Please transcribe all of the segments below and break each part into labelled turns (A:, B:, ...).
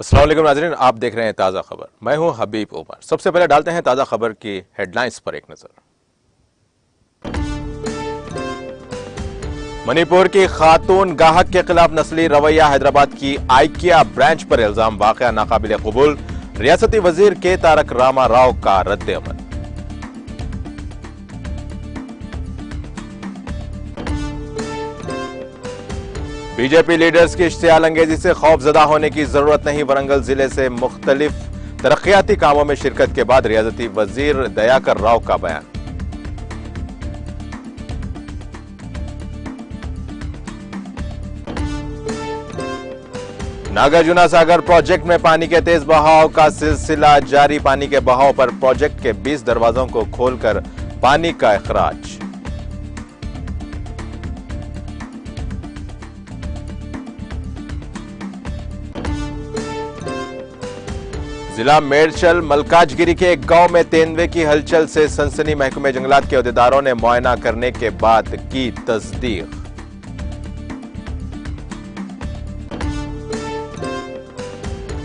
A: अस्सलाम वालेकुम नाज़रीन, आप देख रहे हैं ताज़ा खबर। मैं हूं हबीब उमर। सबसे पहले डालते हैं ताज़ा खबर की हेडलाइंस पर एक नजर। मणिपुर की खातून गाहक के खिलाफ नस्ली रवैया, हैदराबाद की आइकिया ब्रांच पर इल्जाम वाकया नाकाबिल कबूल, रियासती वजीर के तारक रामा राव का रद्द अमल। बीजेपी लीडर्स की इश्तियाल अंगेजी से खौफजदा होने की जरूरत नहीं, वरंगल जिले से मुख्तलिफ तरक्याती कामों में शिरकत के बाद रियासती वजीर दयाकर राव का बयान। नागार्जुना सागर प्रोजेक्ट में पानी के तेज बहाव का सिलसिला जारी, पानी के बहाव पर प्रोजेक्ट के 20 दरवाजों को खोलकर पानी का इखराज। जिला मेरचल मलकाजगिरी के एक गांव में तेंदुए की हलचल से सनसनी, महकमे जंगलात के अहदेदारों ने मुआयना करने के बाद की तस्दीक।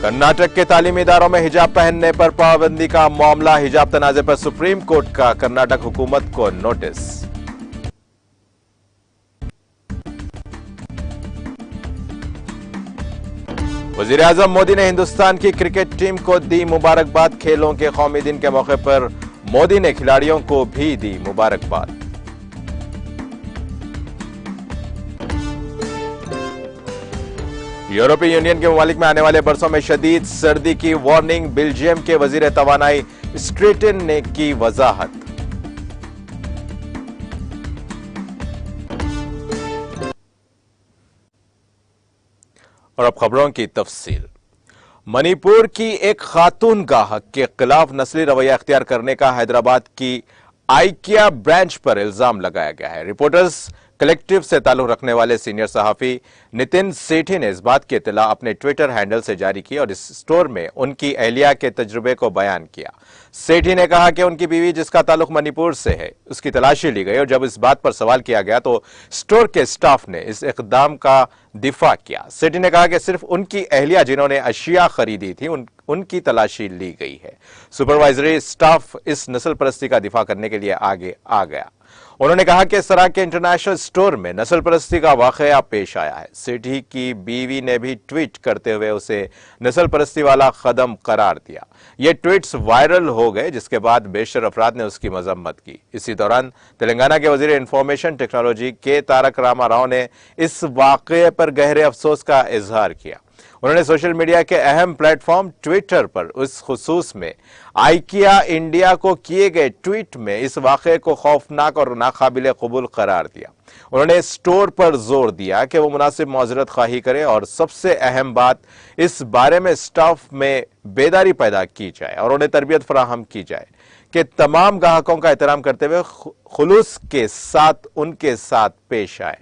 A: कर्नाटक के तालीमी इदारों में हिजाब पहनने पर पाबंदी का मामला, हिजाब तनाजे पर सुप्रीम कोर्ट का कर्नाटक हुकूमत को नोटिस। वजीर आजम मोदी ने हिंदुस्तान की क्रिकेट टीम को दी मुबारकबाद, खेलों के कौमी दिन के मौके पर मोदी ने खिलाड़ियों को भी दी मुबारकबाद। यूरोपीय यूनियन के ममालिक में आने वाले बरसों में शदीद सर्दी की वार्निंग, बेल्जियम के वजीर तवानाई स्ट्रेटन ने की वजाहत। और अब खबरों की तफसील। मणिपुर की एक खातून गाहक के खिलाफ नस्ली रवैया अख्तियार करने का हैदराबाद की आइकिया ब्रांच पर इल्जाम लगाया गया है। रिपोर्टर्स कलेक्टिव से ताल्लुक रखने वाले सीनियर सहाफी नितिन सेठी ने इस बात की इत्तला अपने ट्विटर हैंडल से जारी की और इस स्टोर में उनकी अहलिया के तजुर्बे को बयान किया। सेठी ने कहा कि उनकी बीवी, जिसका ताल्लुक मणिपुर से है, उसकी तलाशी ली गई और जब इस बात पर सवाल किया गया तो स्टोर के स्टाफ ने इस इकदाम का दिफा किया। सेठी ने कहा कि सिर्फ उनकी अहलिया जिन्होंने अशिया खरीदी थी उनकी तलाशी ली गई है। सुपरवाइजरी स्टाफ इस नस्ल परस्ती का दिफा करने के लिए आगे आ गया। उन्होंने कहा कि इस तरह के इंटरनेशनल स्टोर में नस्ल परस्ती का वाकया पेश आया है। सेठी की बीवी ने भी ट्वीट करते हुए उसे नस्ल परस्ती वाला कदम करार दिया। ये ट्वीट्स वायरल हो गए, जिसके बाद बेशतर अफराद ने उसकी मजम्मत की। इसी दौरान तेलंगाना के वजीर इंफॉर्मेशन टेक्नोलॉजी के तारक रामा राव ने इस वाकये पर गहरे अफसोस का इजहार किया। उन्होंने सोशल मीडिया के अहम प्लेटफॉर्म ट्विटर पर उस खुसूस में आइकिया इंडिया को किए गए ट्वीट में इस वाकये को खौफनाक और नाकाबिल कबूल करार दिया। उन्होंने स्टोर पर जोर दिया कि वो मुनासिब मौजरत खाही करे और सबसे अहम बात, इस बारे में स्टाफ में बेदारी पैदा की जाए और उन्हें तरबियत फराहम की जाए कि तमाम ग्राहकों का एहतराम करते हुए खुलूस के साथ उनके साथ पेश आए।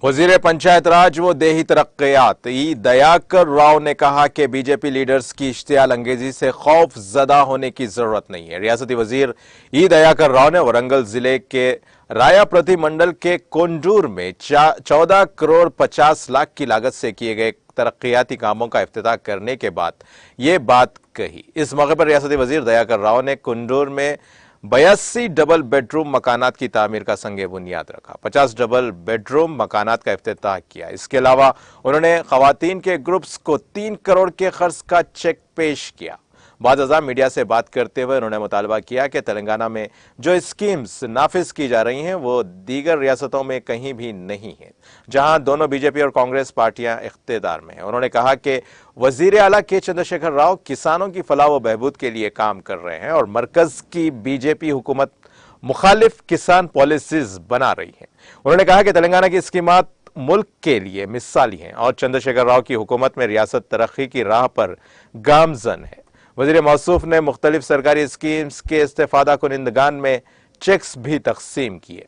A: वजीर पंचायत राज व देही तरक्यात ई दयाकर राव ने कहा कि बीजेपी लीडर्स की इश्तियाल अंगेजी से खौफ जदा होने की जरूरत नहीं है। रियासती वजीर ई दयाकर राव ने वरंगल जिले के रायाप्रति मंडल के कोंडूर में 14 करोड़ 50 लाख की लागत से किए गए तरक्याती कामों का इफ्तिताह करने के बाद ये बात कही। इस मौके पर रियासती वजीर दयाकर राव ने कुंडूर में 82 डबल बेडरूम मकानात की तामीर का संगे बुनियाद रखा, 50 डबल बेडरूम मकानात का इफ्तिताह किया। इसके अलावा उन्होंने खवातीन के ग्रुप्स को 3 करोड़ के खर्च का चेक पेश किया। बाद अज़ा मीडिया से बात करते हुए उन्होंने मुतालबा किया कि तेलंगाना में जो स्कीम्स नाफिज की जा रही हैं वो दीगर रियासतों में कहीं भी नहीं है, जहां दोनों बीजेपी और कांग्रेस पार्टियां इख्तियार में हैं। उन्होंने कहा कि वजीर आला के चंद्रशेखर राव किसानों की फलाह व बहबूद के लिए काम कर रहे हैं और मरकज की बीजेपी हुकूमत मुखालिफ किसान पॉलिसीज बना रही है। उन्होंने कहा कि तेलंगाना की स्कीमात मुल्क के लिए मिसाली हैं और चंद्रशेखर राव की हुकूमत में रियासत तरक्की की राह पर गामजन है। वजीर मौसूफ ने मुख्तलिफ सरकारी स्कीम्स के इस्तेफादा कुनिंदगान में चेक्स भी तकसीम किए।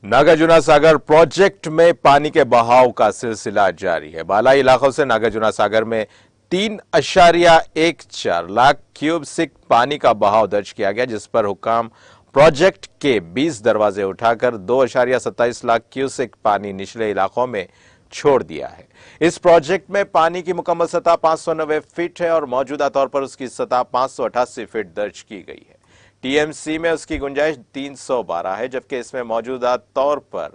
A: नागार्जुना सागर प्रोजेक्ट में पानी के बहाव का सिलसिला जारी है। बालाई इलाकों से नागार्जुना सागर में 3.14 लाख क्यूबिक पानी का बहाव दर्ज किया गया, जिस पर हुक्काम प्रोजेक्ट के 20 दरवाजे उठाकर 2.27 लाख क्यूसेक पानी निचले इलाकों में छोड़ दिया है। इस प्रोजेक्ट में पानी की मुकम्मल सतह 590 फीट है और मौजूदा तौर पर उसकी सतह 588 फीट दर्ज की गई है। टीएमसी में उसकी गुंजाइश 312 है, जबकि इसमें मौजूदा तौर पर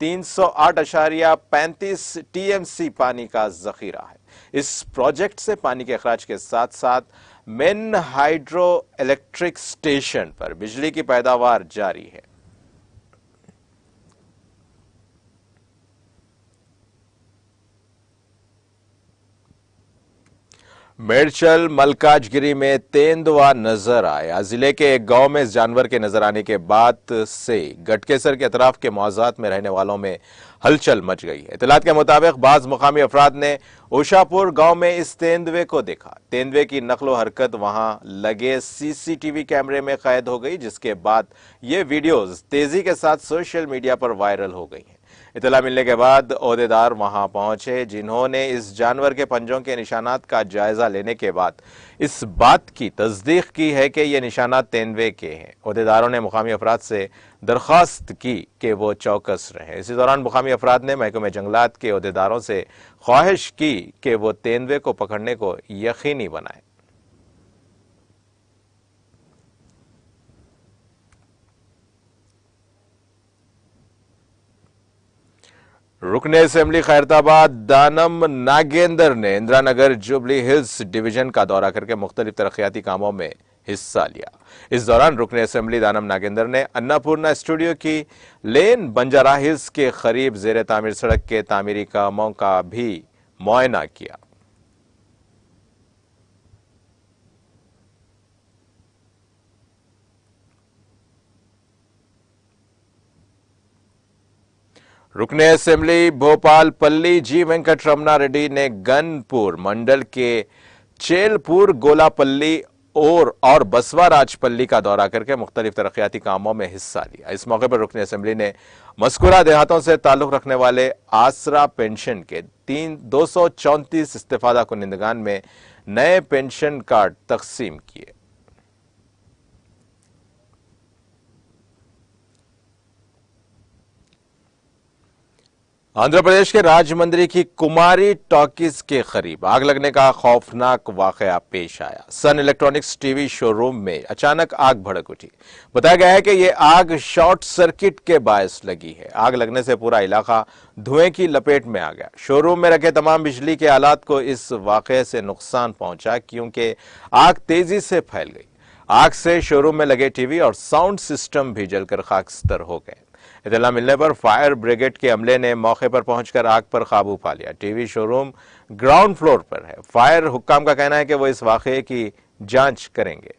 A: 308.35 टीएमसी पानी का जखीरा है। इस प्रोजेक्ट से पानी के अखराज के साथ साथ मेन हाइड्रो इलेक्ट्रिक स्टेशन पर बिजली की पैदावार जारी है। मेडचल मलकाजगिरी में तेंदुआ नजर आया। जिले के एक गांव में इस जानवर के नजर आने के बाद से गटकेसर के अतराफ के मुआजात में रहने वालों में हलचल मच गई है। इतलात के मुताबिक बाज मुकामी अफराद ने उषापुर गांव में इस तेंदुए को देखा। तेंदुए की नकलो हरकत वहां लगे सीसीटीवी कैमरे में कैद हो गई, जिसके बाद ये वीडियोज तेजी के साथ सोशल मीडिया पर वायरल हो गई हैं। इतला मिलने के बाद ओहदेदार वहां पहुंचे, जिन्होंने इस जानवर के पंजों के निशानात का जायजा लेने के बाद इस बात की तस्दीक की है कि ये निशानात तेंदुए के हैं। ओहदेदारों ने मुकामी अफराद से दरख्वास्त की कि वो चौकस रहें। इसी दौरान मुकामी अफराद ने महकमे जंगलात के ओहदेदारों से ख्वाहिश की कि वो तेंदुए को पकड़ने को यकीनी बनाए। रुकने असेंबली खैरताबाद दानम नागेंद्र ने Indira Nagar jubilee hills division का दौरा करके मुख्तलिफ तरक्याती कामों में हिस्सा लिया। इस दौरान रुकने असेंबली दानम नागेंद्र ने अन्नापूर्णा स्टूडियो की लेन बंजारा हिल्स के करीब जेर तामीर सड़क के तामीरी कामों का भी मुआयना किया। रुकने असेंबली भोपाल पल्ली जी वेंकट रमना रेड्डी ने गनपुर मंडल के चेलपुर गोलापल्ली और बसवा राजपल्ली का दौरा करके मुख्तलिफ तरक्याती कामों में हिस्सा लिया। इस मौके पर रुकने असेंबली ने मस्कुरा देहातों से ताल्लुक रखने वाले आसरा पेंशन के 234 इस्तेफादा कुनिंदगान में नए पेंशन कार्ड तकसीम किए। आंध्र प्रदेश के राजमंद्री की कुमारी टॉकीज के करीब आग लगने का खौफनाक वाकया पेश आया। सन इलेक्ट्रॉनिक्स टीवी शोरूम में अचानक आग भड़क उठी। बताया गया है कि यह आग शॉर्ट सर्किट के बायस लगी है। आग लगने से पूरा इलाका धुएं की लपेट में आ गया। शोरूम में रखे तमाम बिजली के आलात को इस वाकये से नुकसान पहुंचा, क्योंकि आग तेजी से फैल गई। आग से शोरूम में लगे टीवी और साउंड सिस्टम भी जलकर खाकस्तर हो गए। इतला मिलने पर फायर ब्रिगेड के अमले ने मौके पर पहुंचकर आग पर काबू पा लिया। टीवी शोरूम ग्राउंड फ्लोर पर है। फायर हुक्काम का कहना है कि वो इस वाकये की जांच करेंगे।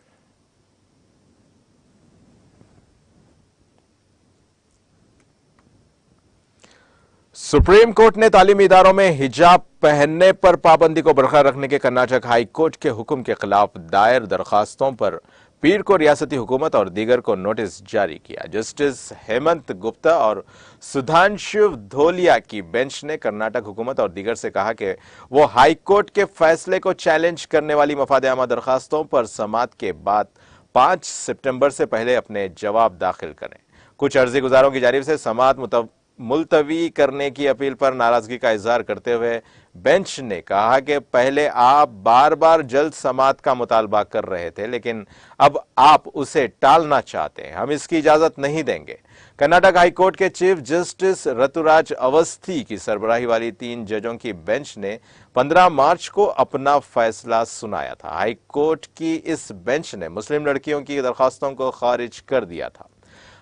A: सुप्रीम कोर्ट ने तालीमी इदारों में हिजाब पहनने पर पाबंदी को बरकरार रखने के कर्नाटक हाई कोर्ट के हुक्म के खिलाफ दायर दरखास्तों पर पीर को रियासती हुकूमत और दीगर को नोटिस जारी किया। जस्टिस हेमंत गुप्ता और सुधांशु धोलिया की बेंच ने कर्नाटक हुकूमत और दीगर से कहा कि वो हाई कोर्ट के फैसले को चैलेंज करने वाली मफाद-ए-आमा दरखास्तों पर समाअत के बाद 5 सितंबर से पहले अपने जवाब दाखिल करें। कुछ अर्जी गुजारों की जानिब से समाअत मुलतवी करने की अपील पर नाराजगी का इजहार करते हुए बेंच ने कहा कि पहले आप बार बार जल्द समाअत का मुतालबा कर रहे थे, लेकिन अब आप उसे टालना चाहते हैं। हम इसकी इजाजत नहीं देंगे। कर्नाटक हाई कोर्ट के चीफ जस्टिस ऋतुराज अवस्थी की सरबराही वाली 3 जजों की बेंच ने 15 मार्च को अपना फैसला सुनाया था। हाई कोर्ट की इस बेंच ने मुस्लिम लड़कियों की दरखास्तों को खारिज कर दिया था।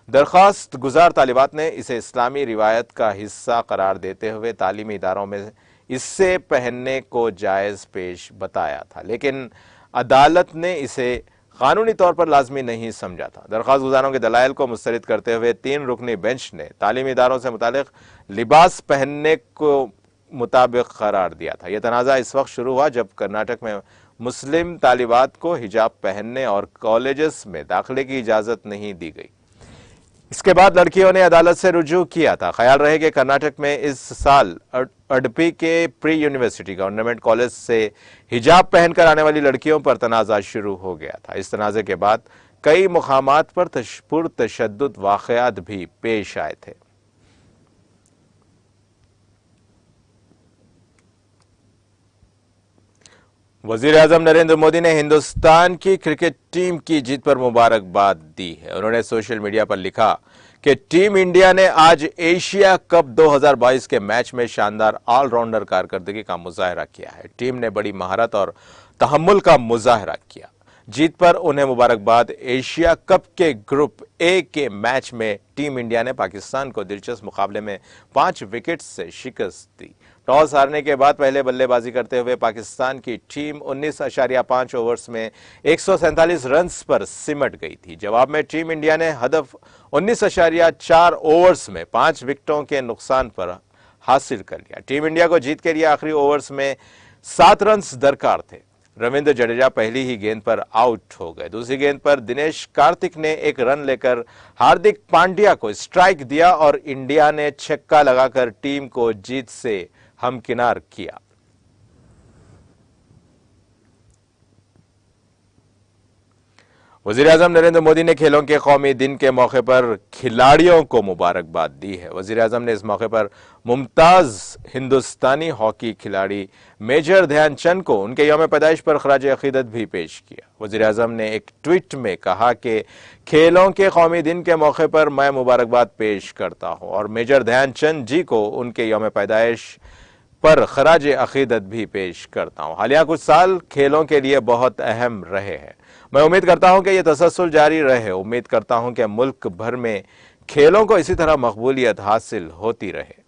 A: दरखास्त गुजार तालिबात ने इसे इस्लामी रिवायत का हिस्सा करार देते हुए तालीमी इदारों में इससे पहनने को जायज पेश बताया था, लेकिन अदालत ने इसे कानूनी तौर पर लाजमी नहीं समझा था। दरखास्त गुजारों के दलाइल को मुस्तरद करते हुए 3 रुकनी बेंच ने तालीमी इदारों से मुतालिक लिबास पहनने को मुताबिक करार दिया था। यह तनाज़ा इस वक्त शुरू हुआ जब कर्नाटक में मुस्लिम तालिबात को हिजाब पहनने और कॉलेजेस में दाखिले की इजाजत नहीं दी गई। इसके बाद लड़कियों ने अदालत से रुजू किया था। ख्याल रहे कि कर्नाटक में इस साल अडपी के प्री यूनिवर्सिटी गवर्नमेंट कॉलेज से हिजाब पहनकर आने वाली लड़कियों पर तनाज़ा शुरू हो गया था। इस तनाज़े के बाद कई मुकामात पर पुरतशद्दुद वाक़यात भी पेश आए थे। वज़ीर-ए-आज़म नरेंद्र मोदी ने हिंदुस्तान की क्रिकेट टीम की जीत पर मुबारकबाद दी है। उन्होंने सोशल मीडिया पर लिखा कि टीम इंडिया ने आज एशिया कप 2022 के मैच में शानदार ऑलराउंडर कारकर्दगी का मुजाहरा किया है। टीम ने बड़ी महारत और तहम्मुल का मुजाहरा किया। जीत पर उन्हें मुबारकबाद। एशिया कप के ग्रुप ए के मैच में टीम इंडिया ने पाकिस्तान को दिलचस्प मुकाबले में 5 विकेट से शिकस्त दी। टॉस हारने के बाद पहले बल्लेबाजी करते हुए पाकिस्तान की टीम 19.5 ओवर्स में 147 रन्स पर सिमट गई थी। जवाब में टीम इंडिया ने हदफ 19.4 ओवर्स में 5 विकेटों के नुकसान पर हासिल कर लिया। टीम इंडिया को जीत के लिए आखिरी ओवर्स में 7 रन्स दरकार थे। रविंद्र जडेजा पहली ही गेंद पर आउट हो गए। दूसरी गेंद पर दिनेश कार्तिक ने एक रन लेकर हार्दिक पांड्या को स्ट्राइक दिया और इंडिया ने छक्का लगाकर टीम को जीत से हमकिनार किया। वज़ीर-ए-आज़म नरेंद्र मोदी ने खेलों के कौमी दिन के मौके पर खिलाड़ियों को मुबारकबाद दी है। वज़ीर-ए-आज़म ने इस मौके पर मुमताज हिंदुस्तानी हॉकी खिलाड़ी मेजर ध्यानचंद को उनके यौम पैदाइश पर खराज अकीदत भी पेश किया। वज़ीर-ए-आज़म ने एक ट्वीट में कहा कि खेलों के कौमी दिन के मौके पर मैं मुबारकबाद पेश करता हूं और मेजर ध्यानचंद जी को उनके यौम पैदाइश पर खराज अकीदत भी पेश करता हूं। हालिया कुछ साल खेलों के लिए बहुत अहम रहे हैं। मैं उम्मीद करता हूं कि यह तसलसल जारी रहे। उम्मीद करता हूं कि मुल्क भर में खेलों को इसी तरह मकबूलियत हासिल होती रहे।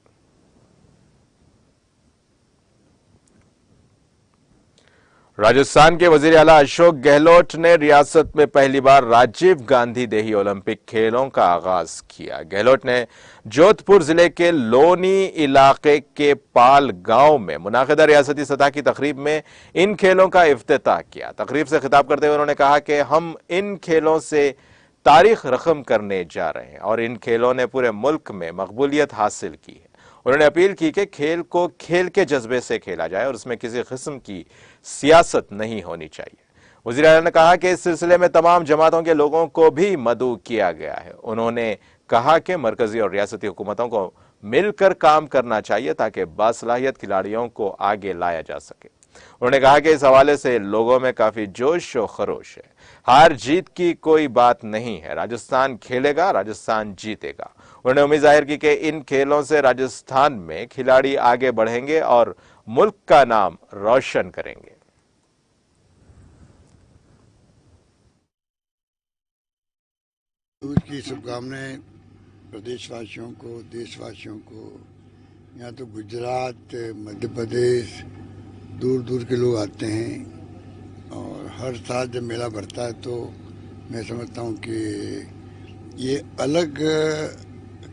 A: राजस्थान के वजीर आला अशोक गहलोत ने रियासत में पहली बार राजीव गांधी देही ओलंपिक खेलों का आगाज किया। गहलोत ने जोधपुर जिले के लोनी इलाके के पाल गांव में मुनाकिदा रियासती सतह की तकरीब में इन खेलों का इफ्तिताह किया। तकरीब से खिताब करते हुए उन्होंने कहा कि हम इन खेलों से तारीख रकम करने जा रहे हैं और इन खेलों ने पूरे मुल्क में मकबूलियत हासिल की है। उन्होंने अपील की कि खेल को खेल के जज्बे से खेला जाए और उसमें किसी किस्म की सियासत नहीं होनी चाहिए। वज़ीर आला ने कहा कि इस सिलसिले में तमाम जमातों के लोगों को भी मदऊ किया गया है। उन्होंने कहा कि मरकजी और रियासती हुकूमतों को मिलकर काम करना चाहिए ताकि बासलाहियत खिलाड़ियों को आगे लाया जा सके। उन्होंने कहा कि इस हवाले से लोगों में काफी जोश और खरोश है। हार जीत की कोई बात नहीं है। राजस्थान खेलेगा, राजस्थान जीतेगा। उन्होंने उम्मीद जाहिर की कि इन खेलों से राजस्थान में खिलाड़ी आगे बढ़ेंगे और मुल्क का नाम रोशन करेंगे।
B: दूध की शुभकामनाएं प्रदेशवासियों को, देशवासियों को। यहाँ तो गुजरात, मध्य प्रदेश, दूर दूर के लोग आते हैं और हर साल जब मेला बढ़ता है तो मैं समझता हूँ कि ये अलग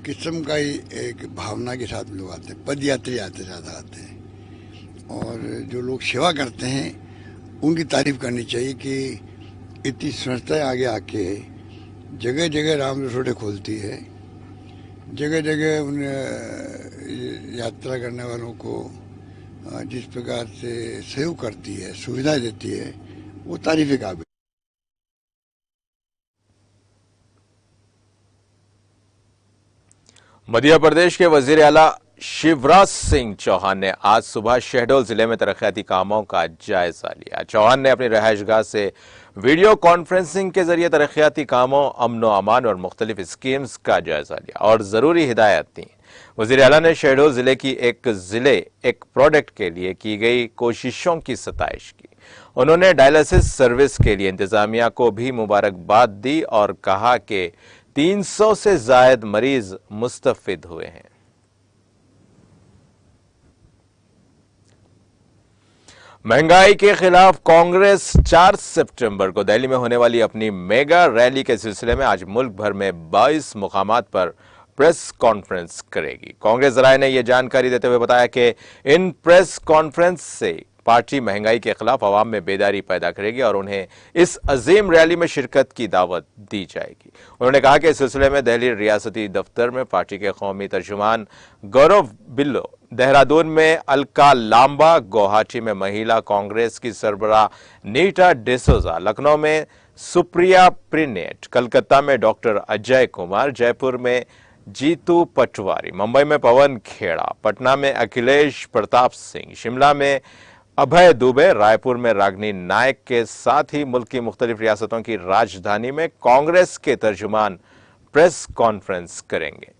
B: किस्म का ही एक भावना के साथ लोग आते हैं। पदयात्री आते ज़्यादा आते हैं और जो लोग सेवा करते हैं उनकी तारीफ करनी चाहिए कि इतनी संस्थाएं आगे आके जगह जगह राम रसोड़े खोलती है, जगह जगह उन यात्रा करने वालों को जिस प्रकार से सहयोग करती है, सुविधा देती है, वो तारीफ काबिल।
A: मध्य प्रदेश के वजीर आला शिवराज सिंह चौहान ने आज सुबह शहडोल जिले में तरक्याती कामों का जायजा लिया। चौहान ने अपनी रहायशगाह से वीडियो कॉन्फ्रेंसिंग के जरिए तरक्याती कामों, अमनो अमान और मुख्तलिफ स्कीम्स का जायजा लिया और जरूरी हिदायत दी। वजीर आला ने शहडोल जिले की एक प्रोडक्ट के लिए की गई कोशिशों की सताइश की। उन्होंने डायलिसिस सर्विस के लिए इंतजामिया को भी मुबारकबाद दी और कहा कि 300 से जायद मरीज मुस्तफिद हुए हैं। महंगाई के खिलाफ कांग्रेस 4 सितंबर को दिल्ली में होने वाली अपनी मेगा रैली के सिलसिले में आज मुल्क भर में 22 मुकामात पर प्रेस कॉन्फ्रेंस करेगी। कांग्रेस जराये ने यह जानकारी देते हुए बताया कि इन प्रेस कॉन्फ्रेंस से पार्टी महंगाई के खिलाफ आवाम में बेदारी पैदा करेगी और उन्हें इस अजीम रैली में शिरकत की दावत दी जाएगी। उन्होंने कहा कि इस सिलसिले में दिल्ली रियासती दफ्तर में पार्टी के कौमी तर्जुमान गौरव बिल्लो, देहरादून में अलका लांबा, गुवाहाटी में महिला कांग्रेस की सरबराह नीता डिसोजा, लखनऊ में सुप्रिया प्रिनेट, कलकत्ता में डॉक्टर अजय कुमार, जयपुर में जीतू पटवारी, मुंबई में पवन खेड़ा, पटना में अखिलेश प्रताप सिंह, शिमला में अभय दुबे, रायपुर में रागिनी नायक के साथ ही मुल्क की मुख्तलिफ रियासतों की राजधानी में कांग्रेस के तर्जुमान प्रेस कॉन्फ्रेंस करेंगे।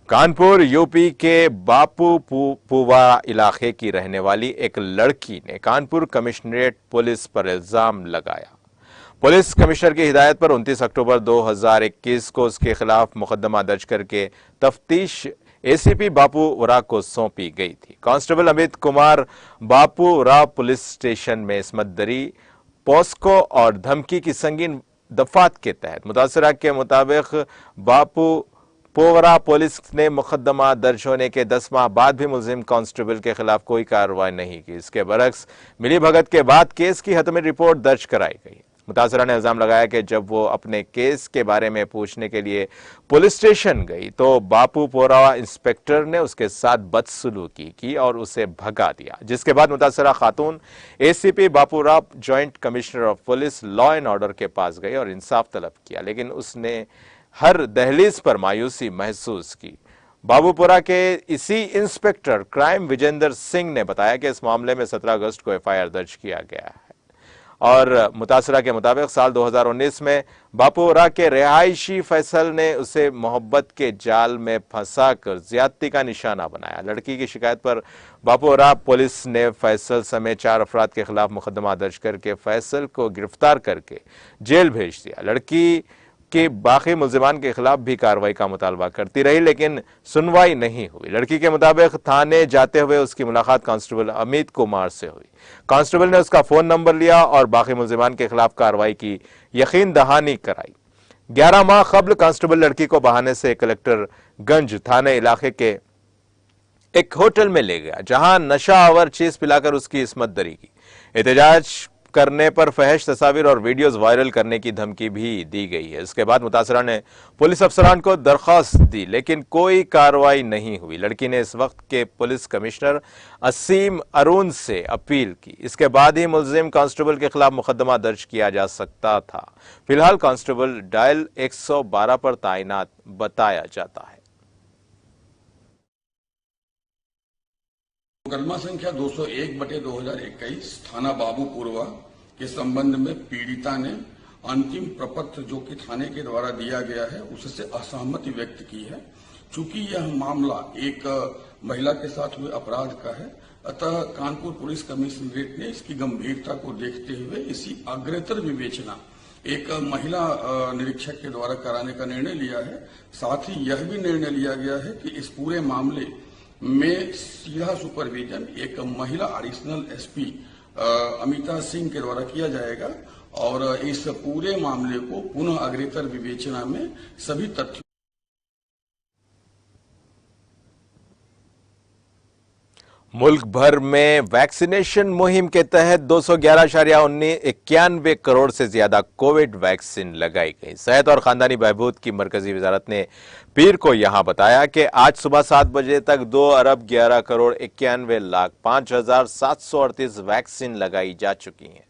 A: कानपुर यूपी के बापूपुवा इलाके की रहने वाली एक लड़की ने कानपुर कमिश्नरेट पुलिस पर इल्जाम लगाया। पुलिस कमिश्नर की हिदायत पर 29 अक्टूबर 2021 को उसके खिलाफ मुकदमा दर्ज करके तफ्तीश एसीपी बापूपुरा को सौंपी गई थी। Constable Amit Kumar Bapupura police station में इस्मत दरी, पॉस्को और धमकी की संगीन दफात के तहत मुतासरा के मुताबिक बापूपुरा पुलिस ने मुकदमा दर्ज होने के 10 माह बाद भी मुलजिम कांस्टेबल के खिलाफ कोई कार्रवाई नहीं की। इसके बरक्स मिली भगत के बाद केस की हतमी रिपोर्ट दर्ज कराई गई। मुतासरा ने इल्जाम लगाया कि जब वो अपने केस के बारे में पूछने के लिए पुलिस स्टेशन गई तो बापूपुरा इंस्पेक्टर ने उसके साथ बदसलूकी की और उसे भगा दिया, जिसके बाद मुतासरा खातून ACP Bapupura joint commissioner of police law and order के पास गई और इंसाफ तलब किया, लेकिन उसने हर दहलीज पर मायूसी महसूस की। बापूपुरा के इसी इंस्पेक्टर क्राइम विजेंद्र सिंह ने बताया कि इस मामले में 17 अगस्त को एफआईआर दर्ज किया गया है और मुतासरा के मुताबिक साल 2019 में बापूपुरा के रिहायशी फैसल ने उसे मोहब्बत के जाल में फंसाकर ज्यादती का निशाना बनाया। लड़की की शिकायत पर बापूपुरा पुलिस ने फैसल समेत 4 अफराद के खिलाफ मुकदमा दर्ज करके फैसल को गिरफ्तार करके जेल भेज दिया। लड़की के बाकी मुल्जिमान के खिलाफ भी कार्रवाई का मुतालबा करती रही, लेकिन सुनवाई नहीं हुई। लड़की के मुताबिक थाने जाते हुए उसकी मुलाकात कांस्टेबल अमित कुमार से हुई। कांस्टेबल ने उसका फोन नंबर लिया और बाकी मुल्जिमान के खिलाफ कार्रवाई की यकीन दहानी कराई। 11 माह कबल कांस्टेबल लड़की को बहाने से कलेक्टरगंज थाने इलाके के एक होटल में ले गया, जहां नशा आवर चीज पिलाकर उसकी इस्मत दरी की। एहतजाज करने पर फहश तस्वीर और वीडियोस वायरल करने की धमकी भी दी गई है। इसके बाद मुतासरा ने पुलिस अफसरान को दरख्वास्त दी, लेकिन कोई कार्रवाई नहीं हुई। लड़की ने इस वक्त के पुलिस कमिश्नर असीम अरुण से अपील की। इसके बाद ही मुलजिम कांस्टेबल के खिलाफ मुकदमा दर्ज किया जा सकता था। फिलहाल कांस्टेबल डायल 112 पर तैनात बताया जाता है।
C: मुकदमा संख्या 201/2021 थाना बाबूपुरवा के संबंध में पीड़िता ने अंतिम प्रपत्र जो कि थाने के द्वारा दिया गया है उससे असहमति व्यक्त की है। चूंकि यह मामला एक महिला के साथ हुए अपराध का है, अतः कानपुर पुलिस कमिश्नरेट ने इसकी गंभीरता को देखते हुए इसी अग्रेतर विवेचना एक महिला निरीक्षक के द्वारा कराने का निर्णय लिया है। साथ ही यह भी निर्णय लिया गया है कि इस पूरे मामले में सीधा सुपरविजन एक महिला एडिशनल एसपी अमिता सिंह के द्वारा किया जाएगा और इस पूरे मामले को पुनः अग्रेतर विवेचना में सभी तथ्यों
A: मुल्क भर में वैक्सीनेशन मुहिम के तहत 211.91 करोड़ से ज्यादा कोविड वैक्सीन लगाई गई। सेहत और खानदानी बहबूद की मरकजी वजारत ने पीर को यहां बताया कि आज सुबह 7 बजे तक 2,11,91,05,738 वैक्सीन लगाई जा चुकी हैं।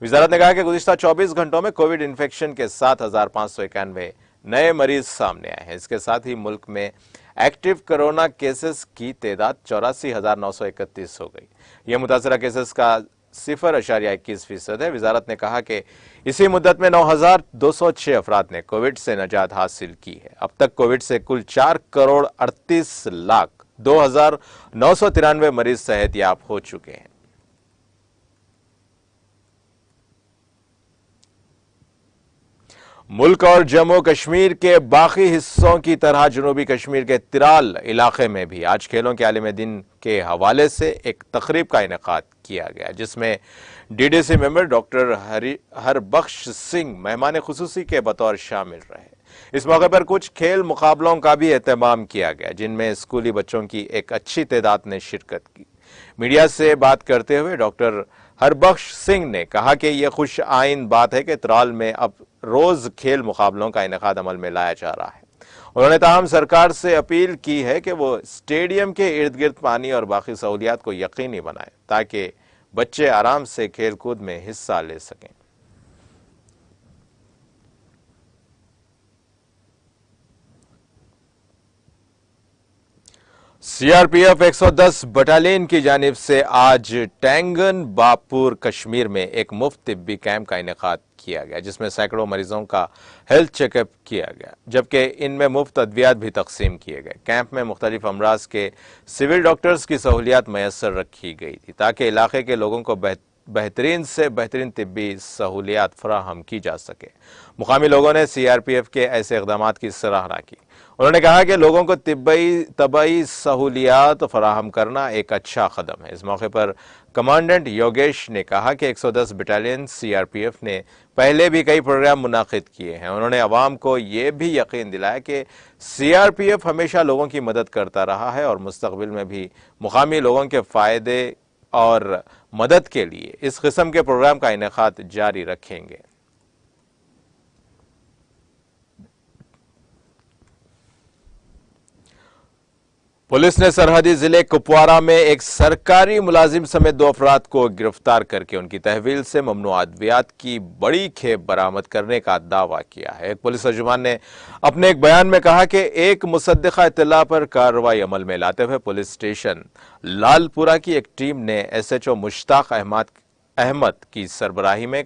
A: वजारत ने कहा कि गुज़िश्ता 24 घंटों में कोविड इन्फेक्शन के 7,591 नए मरीज सामने आए हैं। इसके साथ ही मुल्क में एक्टिव कोरोना केसेस की तादाद 84,931 हो गई। यह मुतासरा केसेस का 0.21% है। वजारत ने कहा कि इसी मुद्दत में 9,206 अफराद ने कोविड से नजात हासिल की है। अब तक कोविड से कुल 4,38,02,993 मरीज सेहतयाब हो चुके हैं। मुल्क और जम्मू कश्मीर के बाकी हिस्सों की तरह जनूबी कश्मीर के तिराल इलाके में भी आज खेलों के आलिम दिन के हवाले से एक तकरीब का इनेकाद किया गया, जिसमें DDC member doctor Harbakhsh Singh मेहमान खुसूसी के बतौर शामिल रहे। इस मौके पर कुछ खेल मुकाबलों का भी एहतमाम किया गया, जिनमें स्कूली बच्चों की एक अच्छी तादाद ने शिरकत की। मीडिया से बात करते हुए डॉक्टर हरबख्श सिंह ने कहा कि यह खुश आइन बात है कि त्राल में अब रोज खेल मुकाबलों का इनेकाद अमल में लाया जा रहा है। उन्होंने ताहम सरकार से अपील की है कि वो स्टेडियम के इर्द गिर्द पानी और बाकी सहूलियात को यकीनी बनाए ताकि बच्चे आराम से खेलकूद में हिस्सा ले सकें। सीआरपीएफ 110 बटालियन की जानिब से आज टैंगन बापुर कश्मीर में एक मुफ्त तिब्बी कैंप का इनेकाद किया गया, जिसमें सैकड़ों मरीजों का हेल्थ चेकअप किया गया, जबकि इनमें मुफ्त अद्वियात भी तकसीम किए गए। कैंप में मुख्तलिफ अमराज के सिविल डॉक्टर्स की सहूलियात मैसर रखी गई थी ताकि इलाके के लोगों को बेहतरीन से बेहतरीन तिब्बी सहूलियात फराहम की जा सके। मुकामी लोगों ने सीआरपीएफ के ऐसे इक़दामात की सराहना की। उन्होंने कहा कि लोगों को तबई सहूलियात फराहम करना एक अच्छा कदम है। इस मौके पर कमांडेंट योगेश ने कहा कि 110 बटालियन सीआरपीएफ ने पहले भी कई प्रोग्राम मुनाकिद किए हैं। उन्होंने अवाम को यह भी यकीन दिलाया कि सीआरपीएफ हमेशा लोगों की मदद करता रहा है और मुस्तकबिल में भी मुकामी लोगों के फायदे और मदद के लिए इस किस्म के प्रोग्राम का इनेकाद जारी रखेंगे। पुलिस ने सरहदी जिले कुपवारा में एक सरकारी मुलाजिम समेत 2 अफराद को गिरफ्तार करके उनकी तहवील से ममनुआ अद्वियात की बड़ी खेप बरामद करने का दावा किया है। एक पुलिस तर्जुमान ने अपने एक बयान में कहा कि एक मुसद्दिका इत्तला पर कार्रवाई अमल में लाते हुए पुलिस स्टेशन लालपुरा की एक टीम ने एसएचओ मुश्ताक अहमद की सरबराही में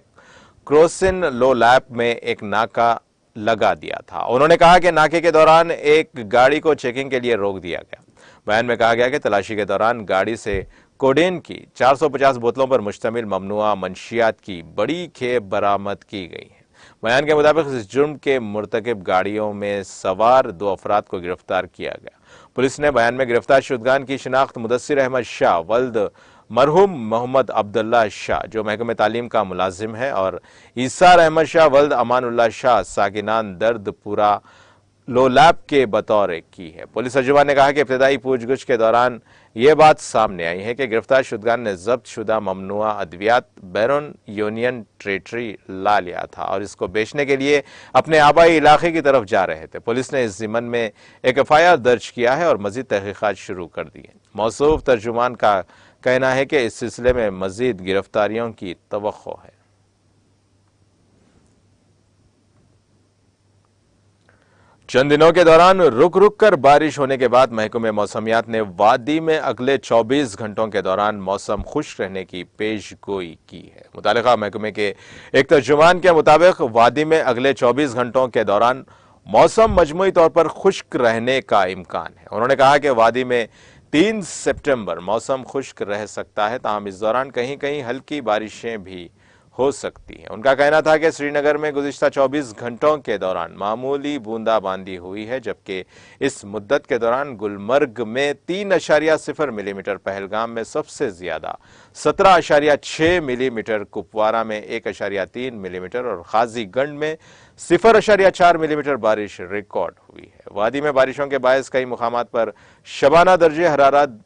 A: क्रोसिन लो लैप में एक नाका लगा दिया था। उन्होंने कहा कि नाके के दौरान एक गाड़ी को चेकिंग के लिए रोक दिया गया। बयान में कहा गया कि तलाशी के दौरान गाड़ी से कोडेन की 450 बोतलों पर मुश्तमिल ममनुआ मंशियात की बड़ी खेप बरामद की गई है। बयान के मुताबिक इस जुर्म के मुर्तकिब गाड़ियों में सवार 2 अफराद को गिरफ्तार किया गया। पुलिस ने बयान में गिरफ्तार शुदगान की शिनाख्त मुदस्सिर अहमद शाह वल्द मरहूम मोहम्मद अब्दुल्ला शाह जो महकमे तालीम का मुलाजिम है और ईसार अहमद शाह वल्द अमानुल्लाह शाह साकिनान दर्दपुरा लोलैप के बतौर की है। पुलिस तर्जुमान ने कहा कि इब्तदाई पूछगछ के दौरान यह बात सामने आई है कि गिरफ्तार शुदगान ने जब्त शुदा ममनुआ अद्वियात बैरून यूनियन टेरेटरी ला लिया था और इसको बेचने के लिए अपने आबाई इलाके की तरफ जा रहे थे। पुलिस ने इस जिमन में एक एफआईआर दर्ज किया है और मजीद तहकीकात शुरू कर दी है। मौसूफ तर्जुमान का कहना है कि इस सिलसिले में मजीद गिरफ्तारियों की तवक्को है। चंद दिनों के दौरान रुक रुक कर बारिश होने के बाद महकमे मौसमियात ने वादी में अगले 24 घंटों के दौरान मौसम खुश्क रहने की पेशगोई की है। मुतालिका महकमे के एक तर्जुमान के मुताबिक वादी में अगले 24 घंटों के दौरान मौसम मजमूई तौर पर खुश्क रहने का इम्कान है। उन्होंने कहा कि वादी में 3 सितंबर मौसम खुश्क रह सकता है, ताहम इस दौरान कहीं कहीं हल्की बारिशें भी हो सकती है। उनका कहना था कि श्रीनगर में गुज़िश्ता 24 घंटों के दौरान मामूली बूंदाबांदी हुई है, जबकि इस मुद्दत के दौरान गुलमर्ग में 3.0 मिलीमीटर, पहलगाम में सबसे ज्यादा 17.6 मिलीमीटर, कुपवारा में 1.3 मिलीमीटर और खाजीगंज में 0.4 मिलीमीटर बारिश रिकॉर्ड हुई है। वादी में बारिशों के बायस कई मुकामात पर शबाना दर्जे हरारत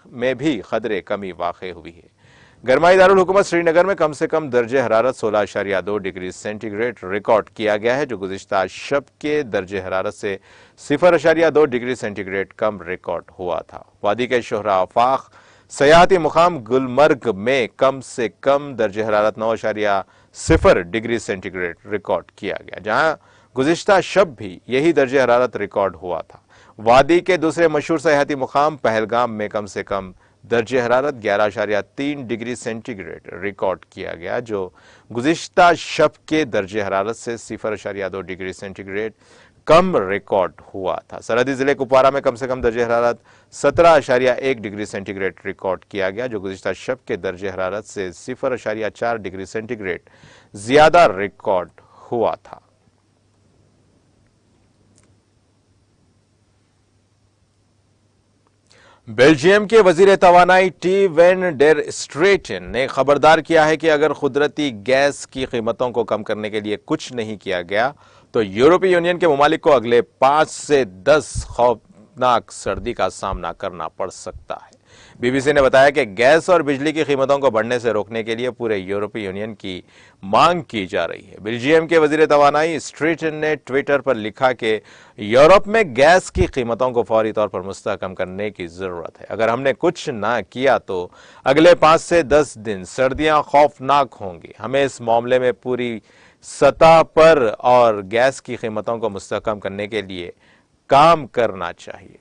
A: में भी खदरे कमी वाक़ हुई है। गरमाई दारुल हुकूमत श्रीनगर में कम से कम दर्जे हरारत 16.2 डिग्री सेंटीग्रेड रिकॉर्ड किया गया है, जो गुज़िश्ता शब के दर्जे हरारत से 0.2 डिग्री सेंटीग्रेड कम रिकॉर्ड हुआ था। वादी के शोहरा आफाक सयाहती मुकाम गुलमर्ग में कम से कम दर्जे हरारत 9.0 डिग्री सेंटीग्रेड रिकॉर्ड किया गया, जहां गुज़िश्ता शब भी यही दर्जे हरारत रिकॉर्ड हुआ था। वादी के दूसरे मशहूर सयाहती मुकाम पहलगाम में कम से कम दर्जे हरारत 11.3 डिग्री सेंटीग्रेड रिकॉर्ड किया गया, जो गुज़िश्ता शब के दर्जे हरारत से 0.2 डिग्री सेंटीग्रेड कम रिकॉर्ड हुआ था। सरहदी जिले कुपवारा में कम से कम दर्जे हरारत 17.1 डिग्री सेंटीग्रेड रिकॉर्ड किया गया, जो गुज़िश्ता शब के दर्जे हरारत से 0.4 डिग्री सेंटीग्रेड ज्यादा रिकॉर्ड हुआ था। बेल्जियम के वजीर तवानाई टी वेन डेर स्ट्रेटन ने खबरदार किया है कि अगर कुदरती गैस की कीमतों को कम करने के लिए कुछ नहीं किया गया तो यूरोपीय यूनियन के ममालिक को अगले 5 से 10 खौफनाक सर्दी का सामना करना पड़ सकता है। बीबीसी ने बताया कि गैस और बिजली की कीमतों को बढ़ने से रोकने के लिए पूरे यूरोपीय यूनियन की मांग की जा रही है। बेल्जियम के वजीर तवानाई स्ट्रेटन ने ट्विटर पर लिखा कि यूरोप में गैस की कीमतों को फौरी तौर पर मुस्तहकम करने की जरूरत है। अगर हमने कुछ ना किया तो अगले 5 से 10 दिन सर्दियां खौफनाक होंगी। हमें इस मामले में पूरी सतह पर और गैस की कीमतों को मुस्तहकम करने के लिए काम करना चाहिए।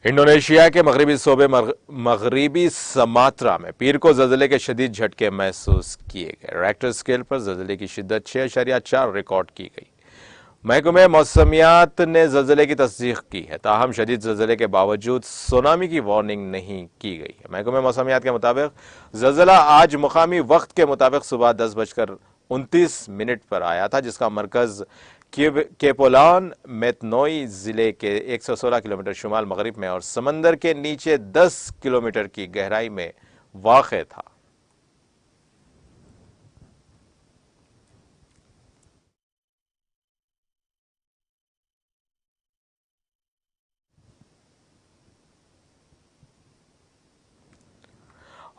A: इंडोनेशिया के मगरबी सूबे मगरबी समात्रा में पीर को जल्जले के शदीद झटके महसूस किए गए। रेक्टर स्केल पर जल्जले की शिद्दत 6.4 रिकॉर्ड की गई। महकमे मौसमियात ने जल्जले की तस्दीक की है, ताहम शदीद जल्जले के बावजूद सुनामी की वार्निंग नहीं की गई है। महकमे मौसमियात के मुताबिक जल्जला आज मुकामी वक्त के मुताबिक सुबह 10:29 पर आया था, जिसका मरकज केपोलान मेतनोई जिले के 116 किलोमीटर शुमाल मगरिब में और समंदर के नीचे 10 किलोमीटर की गहराई में वाक़ था।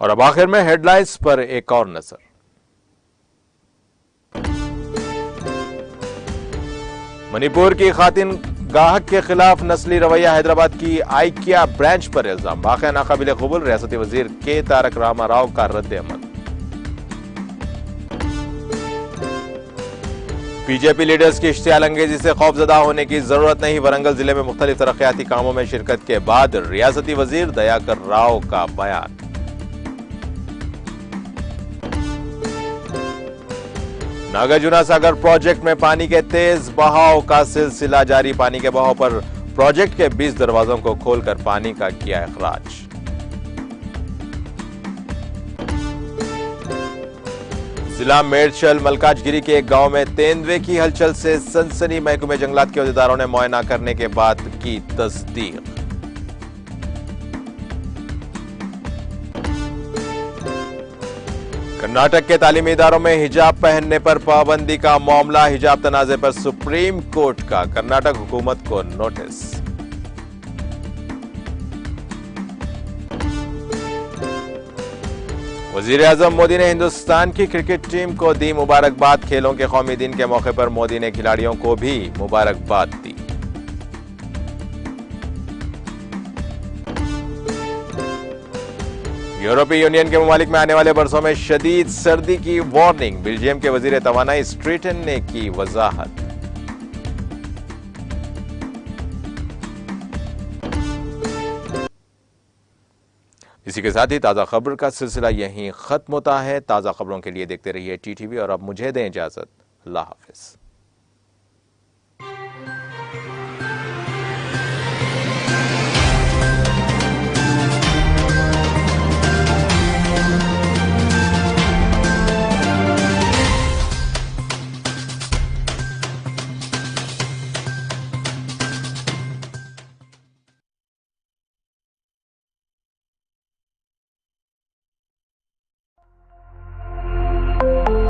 A: और अब आखिर में हेडलाइंस पर एक और नजर। मणिपुर की खातिन गाहक के खिलाफ नस्ली रवैया, हैदराबाद की आइकिया ब्रांच पर इल्जाम, वाक़या नाकाबिले कबूल, रियासती वजीर के तारक रामाराव का रद्द-ए-अमल। बीजेपी लीडर्स की इश्तियाल अंगेजी से खौफजदा होने की जरूरत नहीं, वरंगल जिले में मुख्तलिफ तरक्याती कामों में शिरकत के बाद रियासती वजीर दयाकर राव का बयान। नागार्जुना सागर प्रोजेक्ट में पानी के तेज बहाव का सिलसिला जारी, पानी के बहाव पर प्रोजेक्ट के 20 दरवाजों को खोलकर पानी का किया इखराज। जिला मेडचल मलकाजगिरी के एक गांव में तेंदुए की हलचल से सनसनी, महकमे जंगलात के अहदेदारों ने मुआयना करने के बाद की तस्दीक। कर्नाटक के तालीमी इदारों में हिजाब पहनने पर पाबंदी का मामला, हिजाब तनाजे पर सुप्रीम कोर्ट का कर्नाटक हुकूमत को नोटिस। वजीर आजम मोदी ने हिंदुस्तान की क्रिकेट टीम को दी मुबारकबाद, खेलों के कौमी दिन के मौके पर मोदी ने खिलाड़ियों को भी मुबारकबाद दी। यूरोपीय यूनियन के ममालिक में आने वाले बरसों में शदीद सर्दी की वार्निंग, बेल्जियम के वजीर तवानाई स्ट्रेटन ने की वजाहत। इसी के साथ ही ताजा खबर का सिलसिला यहीं खत्म होता है। ताजा खबरों के लिए देखते रहिए टीटीवी और अब मुझे दें इजाजत। अल्लाह हाफिज।